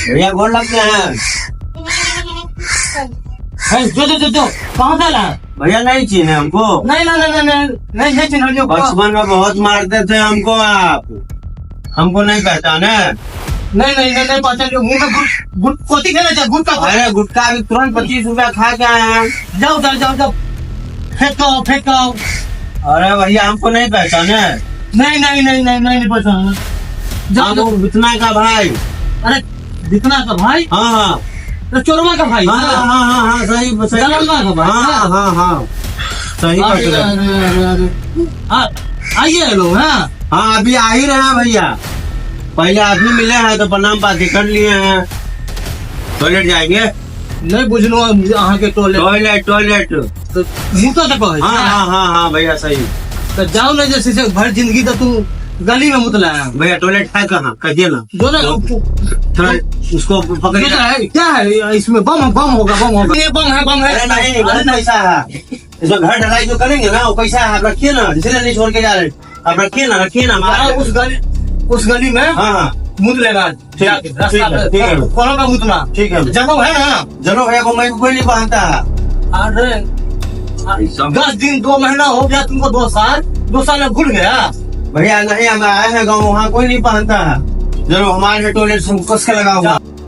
भैया गोल लगते हैं। जो कहाँ से ला? भैया नहीं चिन्हे हमको? नहीं चिन्ह जो बचपन में बहुत मारते थे हमको आप। हमको नहीं पहचाने? नहीं पहचान जो मुंह में कोती खेला चाहिए गुटका। अरे गुटखा अभी तुरंत 25 रुपया खा के आए हैं। जाओ फेंको। अरे भैया हमको नहीं पहचाने? नहीं पहचान। जाओ बितना का भाई। अरे जितना का भाई? हाँ तो चोरमा का भाई? हाँ सही दलंगा का भाई? हाँ सही पकड़े। आइए लोग। हाँ अभी आ ही रहे हैं भैया। पहले आदमी मिले हैं तो प्रणाम पाती कर लिए हैं। टॉयलेट जाएंगे? नहीं बुझलो अहाँ के टॉयलेट तो मुँह तो कहे। हाँ भैया सही। तो जाओ ना, जैसे से भर जिंदगी तो तू गली में मुतला है। भैया टॉयलेट है कहाँ? कहिए ना। जो ना थोड़ा उसको पकड़िए। क्या है इसमें? बम होगा। ये बम है। अरे नहीं बहुत पैसा है इसमें। घर ढलाई जो करेंगे ना वो पैसा है। आप रखिए ना, इसलिए नहीं छोड़ के जा रहे। आप रखिए ना। उस गली में हाँ मुद लेगा। ठीक है। कौन का मुतना? ठीक है। जगह है ना? जनो भैया को मैं कोई नहीं पहनता है। अरे 10 दिन 2 महीना हो गया तुमको। 2 साल में भूल गया? भैया नहीं हम आए हैं गाँव, वहाँ कोई नहीं पहनता है। जरूर हमारे टॉयलेट कस के लगा हुआ।